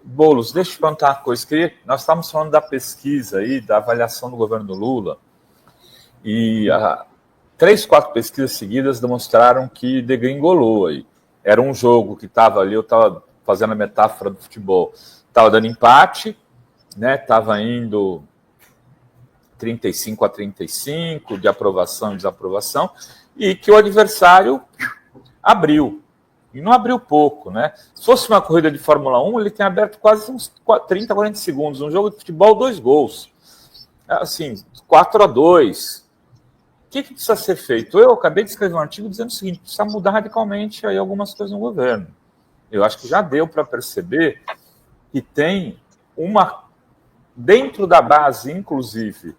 Boulos, deixa eu te perguntar uma coisa. Nós estávamos falando da pesquisa aí, da avaliação do governo do Lula, e 3, 4 pesquisas seguidas demonstraram que degringolou aí. Era um jogo que estava ali, eu estava fazendo a metáfora do futebol, estava dando empate, né? Estava indo 35-35 de aprovação e desaprovação, e que o adversário abriu. E não abriu pouco, né? Se fosse uma corrida de Fórmula 1, ele tem aberto quase uns 30, 40 segundos. Um jogo de futebol, 2 gols. Assim, 4-2. O que precisa ser feito? Eu acabei de escrever um artigo dizendo o seguinte: precisa mudar radicalmente aí algumas coisas no governo. Eu acho que já deu para perceber que tem dentro da base, inclusive,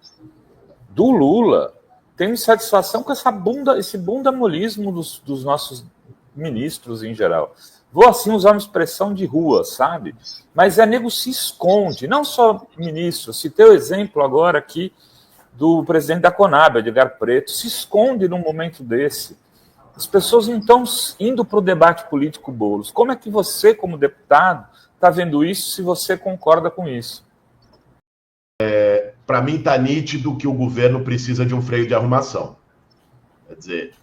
do Lula, tem insatisfação com esse bundamolismo dos nossos ministros em geral. Vou assim usar uma expressão de rua, sabe? Mas nego se esconde, não só ministro. Citei o exemplo agora aqui do presidente da Conab, Edgar Preto, se esconde num momento desse. As pessoas não estão indo para o debate político, Boulos. Como é que você, como deputado, está vendo isso, se você concorda com isso? Para mim está nítido que o governo precisa de um freio de arrumação. Quer dizer,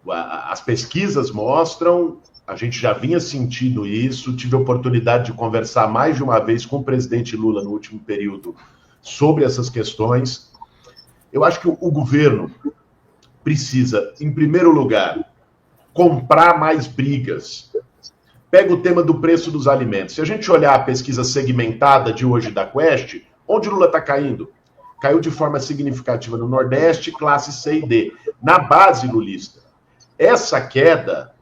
as pesquisas mostram, a gente já vinha sentindo isso, tive a oportunidade de conversar mais de uma vez com o presidente Lula no último período sobre essas questões. Eu acho que o governo precisa, em primeiro lugar, comprar mais brigas. Pega o tema do preço dos alimentos. Se a gente olhar a pesquisa segmentada de hoje da Quest, onde o Lula está caindo? Caiu de forma significativa no Nordeste, classe C e D. Na base lulista. Essa queda,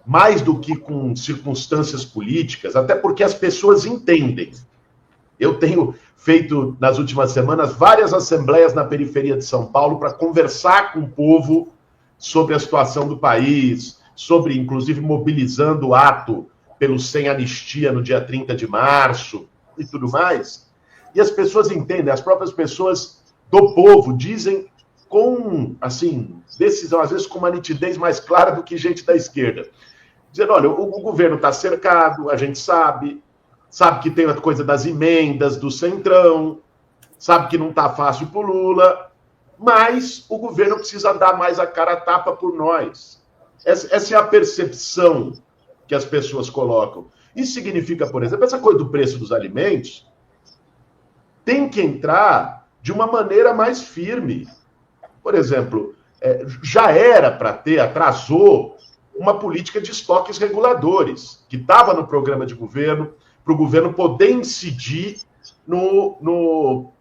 mais do que com circunstâncias políticas, até porque as pessoas entendem. Eu tenho feito, nas últimas semanas, várias assembleias na periferia de São Paulo para conversar com o povo sobre a situação do país, sobre, inclusive, mobilizando o ato pelo sem anistia no dia 30 de março e tudo mais. E as pessoas entendem, as próprias pessoas do povo dizem com, assim, decisão, às vezes com uma nitidez mais clara do que gente da esquerda. Dizendo, olha, o governo está cercado, a gente sabe que tem a coisa das emendas, do centrão, sabe que não está fácil para o Lula, mas o governo precisa dar mais a cara a tapa por nós. Essa é a percepção que as pessoas colocam. Isso significa, por exemplo, essa coisa do preço dos alimentos tem que entrar de uma maneira mais firme. Por exemplo, já era para ter, atrasou, uma política de estoques reguladores, que estava no programa de governo, para o governo poder incidir no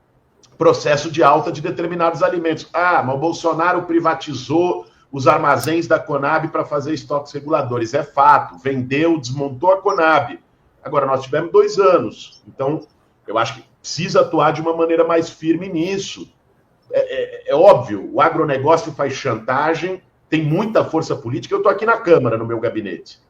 processo de alta de determinados alimentos. Ah, mas o Bolsonaro privatizou os armazéns da Conab para fazer estoques reguladores. É fato, vendeu, desmontou a Conab. Agora, nós tivemos 2 anos. Então, eu acho que precisa atuar de uma maneira mais firme nisso. É óbvio, o agronegócio faz chantagem, tem muita força política. Eu estou aqui na Câmara, no meu gabinete.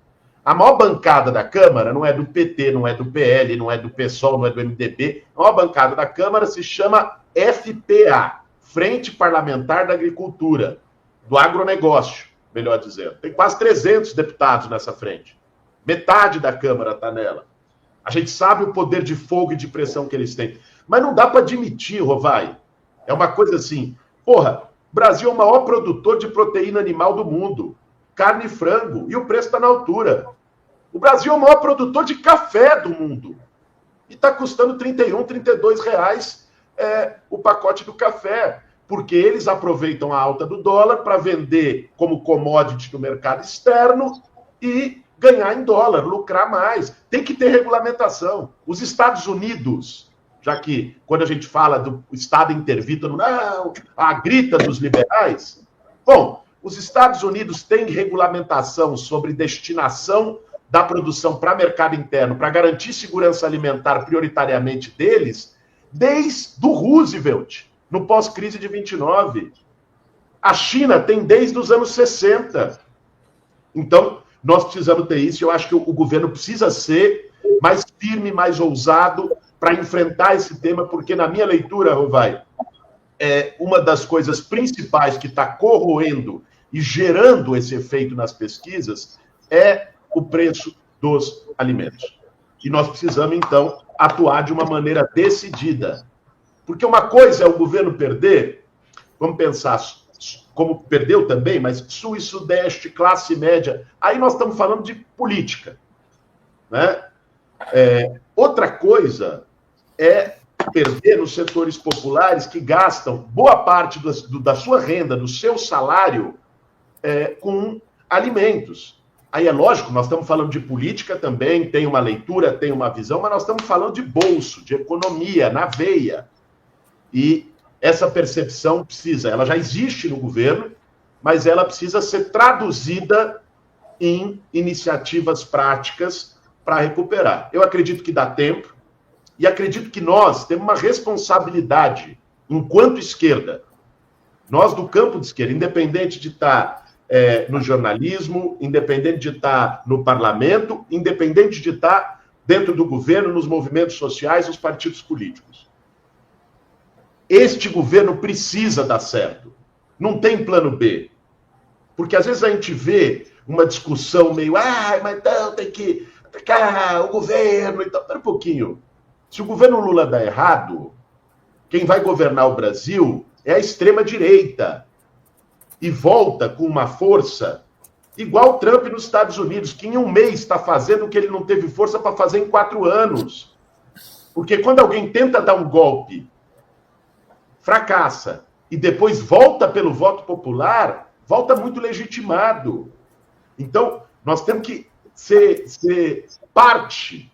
A maior bancada da Câmara não é do PT, não é do PL, não é do PSOL, não é do MDB. A maior bancada da Câmara se chama FPA, Frente Parlamentar da Agricultura, do agronegócio, melhor dizendo. Tem quase 300 deputados nessa frente. Metade da Câmara está nela. A gente sabe o poder de fogo e de pressão que eles têm. Mas não dá para admitir, Rovai. É uma coisa assim, porra, o Brasil é o maior produtor de proteína animal do mundo. Carne e frango, e o preço está na altura. O Brasil é o maior produtor de café do mundo. E está custando R$31, R$32 o pacote do café. Porque eles aproveitam a alta do dólar para vender como commodity no mercado externo e ganhar em dólar, lucrar mais. Tem que ter regulamentação. Os Estados Unidos, já que quando a gente fala do Estado intervir, não, a grita dos liberais. Bom, os Estados Unidos têm regulamentação sobre destinação da produção para mercado interno, para garantir segurança alimentar prioritariamente deles, desde o Roosevelt, no pós-crise de 29. A China tem desde os anos 60. Então, nós precisamos ter isso. Eu acho que o governo precisa ser mais firme, mais ousado para enfrentar esse tema, porque na minha leitura, Rovai, uma das coisas principais que está corroendo e gerando esse efeito nas pesquisas é o preço dos alimentos. E nós precisamos, então, atuar de uma maneira decidida. Porque uma coisa é o governo perder, vamos pensar, como perdeu também, mas Sul e Sudeste, classe média, aí nós estamos falando de política, né? Outra coisa é perder nos setores populares que gastam boa parte da sua renda, do seu salário, com alimentos. Aí é lógico, nós estamos falando de política também, tem uma leitura, tem uma visão, mas nós estamos falando de bolso, de economia, na veia. E essa percepção ela já existe no governo, mas ela precisa ser traduzida em iniciativas práticas para recuperar. Eu acredito que dá tempo, e acredito que nós temos uma responsabilidade, enquanto esquerda, nós do campo de esquerda, independente de estar no jornalismo, independente de estar no parlamento, independente de estar dentro do governo, nos movimentos sociais, nos partidos políticos. Este governo precisa dar certo. Não tem plano B. Porque às vezes a gente vê uma discussão meio, mas então tem que atacar o governo. Então, espera um pouquinho. Se o governo Lula dá errado, quem vai governar o Brasil é a extrema-direita. E volta com uma força igual o Trump nos Estados Unidos, que em um mês está fazendo o que ele não teve força para fazer em 4 anos. Porque quando alguém tenta dar um golpe, fracassa, e depois volta pelo voto popular, volta muito legitimado. Então, nós temos que ser parte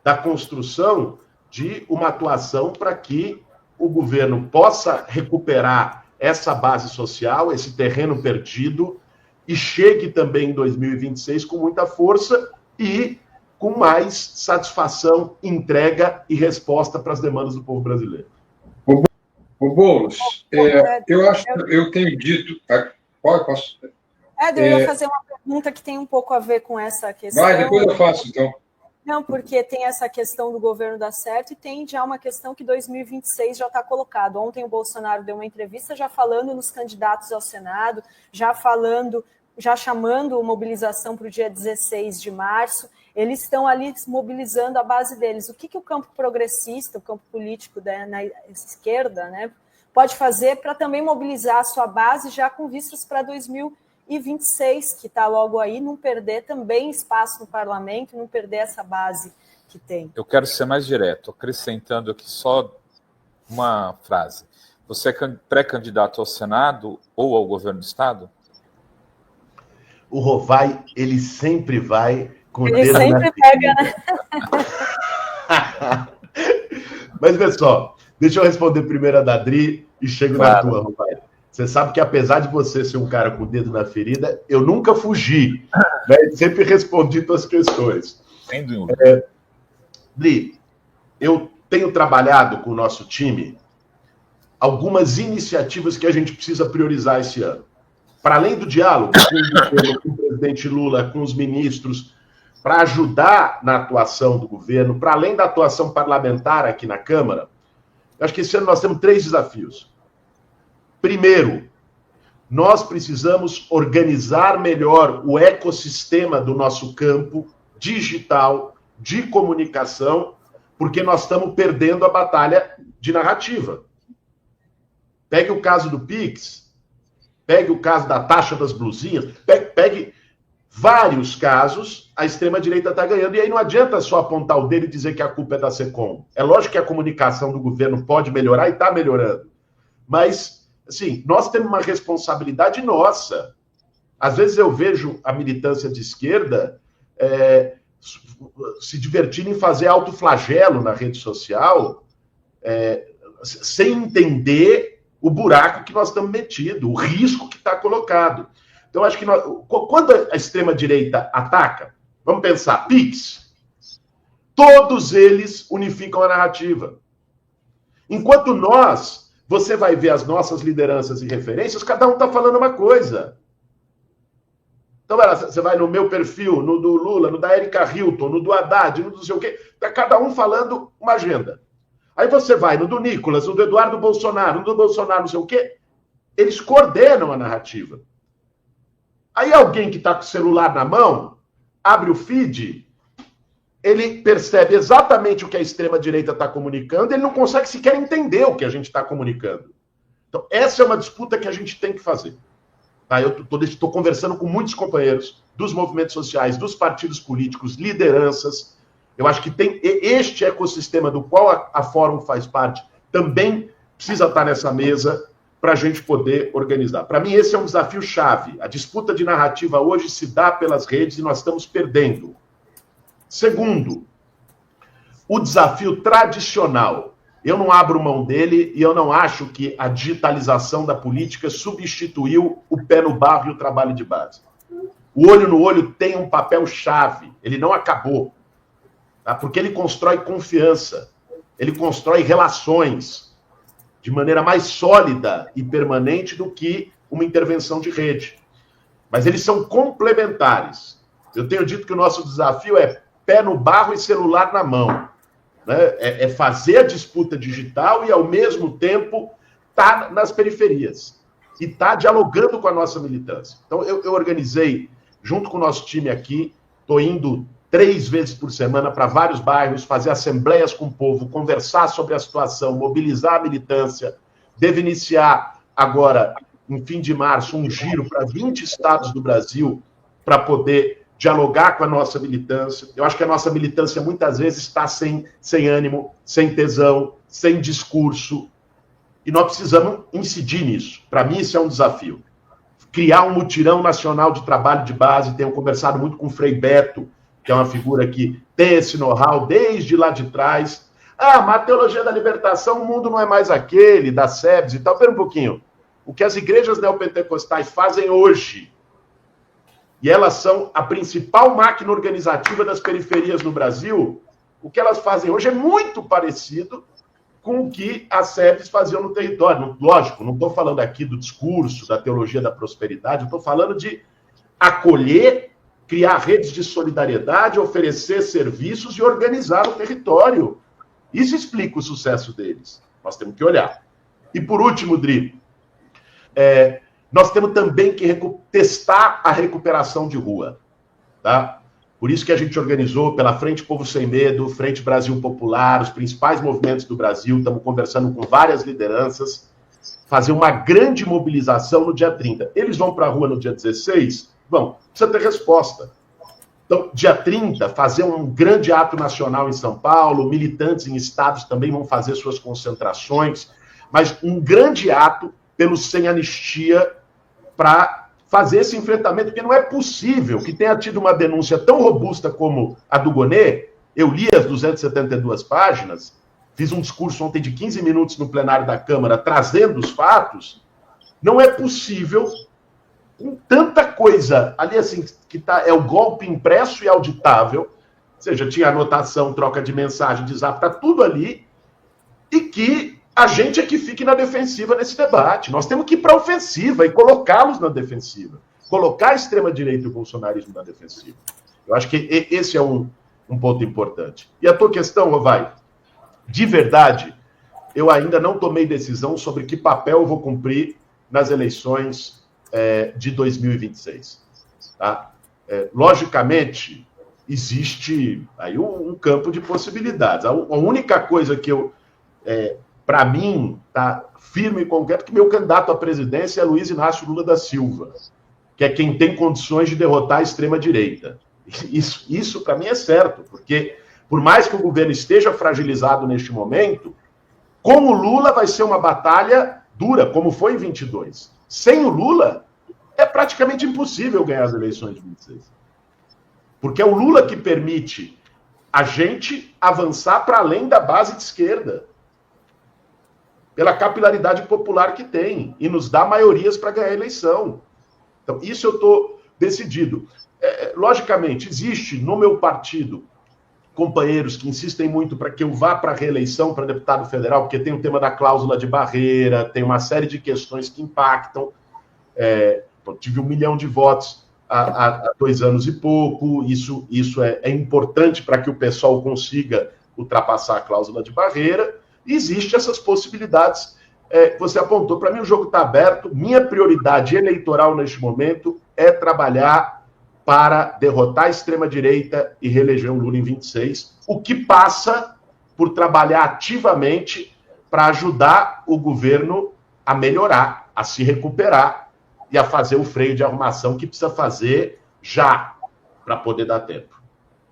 da construção de uma atuação para que o governo possa recuperar essa base social, esse terreno perdido, e chegue também em 2026 com muita força e com mais satisfação, entrega e resposta para as demandas do povo brasileiro. O Boulos, eu tenho dito... Posso? Eu ia fazer uma pergunta que tem um pouco a ver com essa questão. Vai, depois eu faço, então. Não, porque tem essa questão do governo dar certo e tem já uma questão que 2026 já está colocado. Ontem o Bolsonaro deu uma entrevista já falando nos candidatos ao Senado, já chamando mobilização para o dia 16 de março. Eles estão ali mobilizando a base deles. O que o campo progressista, o campo político na esquerda, né, pode fazer para também mobilizar a sua base já com vistas para 2026, que está logo aí, não perder também espaço no parlamento, não perder essa base que tem. Eu quero ser mais direto, acrescentando aqui só uma frase. Você é pré-candidato ao Senado ou ao governo do Estado? O Rovai, ele sempre vai com o ele dedo sempre na pega, né? Mas, pessoal, deixa eu responder primeiro a Dadri e chego na tua, Rovai. Você sabe que, apesar de você ser um cara com o dedo na ferida, eu nunca fugi, né? Sempre respondi tuas questões. Sem dúvida. Dri, eu tenho trabalhado com o nosso time algumas iniciativas que a gente precisa priorizar esse ano. Para além do diálogo com o presidente Lula, com os ministros, para ajudar na atuação do governo, para além da atuação parlamentar aqui na Câmara, eu acho que esse ano nós temos 3 desafios. Primeiro, nós precisamos organizar melhor o ecossistema do nosso campo digital, de comunicação, porque nós estamos perdendo a batalha de narrativa. Pegue o caso do Pix, pegue o caso da taxa das blusinhas, pegue vários casos, a extrema-direita está ganhando, e aí não adianta só apontar o dedo e dizer que a culpa é da SECOM. É lógico que a comunicação do governo pode melhorar e está melhorando, mas, assim, nós temos uma responsabilidade nossa. Às vezes eu vejo a militância de esquerda se divertindo em fazer autoflagelo na rede social, sem entender o buraco que nós estamos metidos, o risco que está colocado. Então, acho que quando a extrema-direita ataca, vamos pensar, Pix, todos eles unificam a narrativa. Enquanto você vai ver as nossas lideranças e referências, cada um está falando uma coisa. Então, você vai no meu perfil, no do Lula, no da Erika Hilton, no do Haddad, no do não sei o quê, está cada um falando uma agenda. Aí você vai no do Nicolas, no do Eduardo Bolsonaro, no do Bolsonaro, não sei o quê, eles coordenam a narrativa. Aí alguém que está com o celular na mão, abre o feed ele percebe exatamente o que a extrema-direita está comunicando, ele não consegue sequer entender o que a gente está comunicando. Então, essa é uma disputa que a gente tem que fazer. Tá? Eu estou conversando com muitos companheiros dos movimentos sociais, dos partidos políticos, lideranças. Eu acho que tem este ecossistema do qual a Fórum faz parte, também precisa estar nessa mesa para a gente poder organizar. Para mim, esse é um desafio chave. A disputa de narrativa hoje se dá pelas redes e nós estamos perdendo. Segundo, o desafio tradicional. Eu não abro mão dele e eu não acho que a digitalização da política substituiu o pé no barro e o trabalho de base. O olho no olho tem um papel chave, ele não acabou, tá? Porque ele constrói confiança, ele constrói relações de maneira mais sólida e permanente do que uma intervenção de rede. Mas eles são complementares. Eu tenho dito que o nosso desafio é pé no barro e celular na mão. Né? É fazer a disputa digital e, ao mesmo tempo, estar nas periferias. E estar dialogando com a nossa militância. Então, eu organizei, junto com o nosso time aqui, estou indo 3 vezes por semana para vários bairros, fazer assembleias com o povo, conversar sobre a situação, mobilizar a militância. Devo iniciar agora, em fim de março, um giro para 20 estados do Brasil para poder dialogar com a nossa militância. Eu acho que a nossa militância muitas vezes está sem ânimo, sem tesão, sem discurso, e nós precisamos incidir nisso. Para mim, isso é um desafio. Criar um mutirão nacional de trabalho de base. Tenho conversado muito com o Frei Beto, que é uma figura que tem esse know-how desde lá de trás. Mas a teologia da libertação, o mundo não é mais aquele, da SEBS e tal. Espera um pouquinho. O que as igrejas neopentecostais fazem hoje, e elas são a principal máquina organizativa das periferias no Brasil, o que elas fazem hoje é muito parecido com o que as SEBs faziam no território. Lógico, não estou falando aqui do discurso, da teologia da prosperidade, estou falando de acolher, criar redes de solidariedade, oferecer serviços e organizar o território. Isso explica o sucesso deles. Nós temos que olhar. E por último, Dri, nós temos também que testar a recuperação de rua. Tá? Por isso que a gente organizou pela Frente Povo Sem Medo, Frente Brasil Popular, os principais movimentos do Brasil, estamos conversando com várias lideranças, fazer uma grande mobilização no dia 30. Eles vão para a rua no dia 16? Vão, precisa ter resposta. Então, dia 30, fazer um grande ato nacional em São Paulo, militantes em estados também vão fazer suas concentrações, mas um grande ato pelo Sem Anistia para fazer esse enfrentamento, porque não é possível que tenha tido uma denúncia tão robusta como a do Gonê. Eu li as 272 páginas, fiz um discurso ontem de 15 minutos no plenário da Câmara, trazendo os fatos. Não é possível, com tanta coisa ali, assim, que é o golpe impresso e auditável, ou seja, tinha anotação, troca de mensagem, de zap, está tudo ali, e que a gente é que fique na defensiva nesse debate. Nós temos que ir para a ofensiva e colocá-los na defensiva. Colocar a extrema-direita e o bolsonarismo na defensiva. Eu acho que esse é um ponto importante. E a tua questão, Rovai, de verdade, eu ainda não tomei decisão sobre que papel eu vou cumprir nas eleições de 2026. Tá? Logicamente, existe aí um campo de possibilidades. A única coisa que eu... para mim, está firme e concreto que meu candidato à presidência é Luiz Inácio Lula da Silva, que é quem tem condições de derrotar a extrema-direita. Isso para mim, é certo, porque por mais que o governo esteja fragilizado neste momento, com o Lula vai ser uma batalha dura, como foi em 22. Sem o Lula, é praticamente impossível ganhar as eleições de 26. Porque é o Lula que permite a gente avançar para além da base de esquerda, pela capilaridade popular que tem, e nos dá maiorias para ganhar a eleição. Então, isso eu estou decidido. Logicamente, existe no meu partido companheiros que insistem muito para que eu vá para a reeleição para deputado federal, porque tem o tema da cláusula de barreira, tem uma série de questões que impactam. Eu tive 1 milhão de votos há 2 anos e pouco, isso é importante para que o pessoal consiga ultrapassar a cláusula de barreira. Existem essas possibilidades. Você apontou, para mim o jogo está aberto. Minha prioridade eleitoral neste momento é trabalhar para derrotar a extrema-direita e reeleger o Lula em 26, o que passa por trabalhar ativamente para ajudar o governo a melhorar, a se recuperar e a fazer o freio de arrumação que precisa fazer já, para poder dar tempo.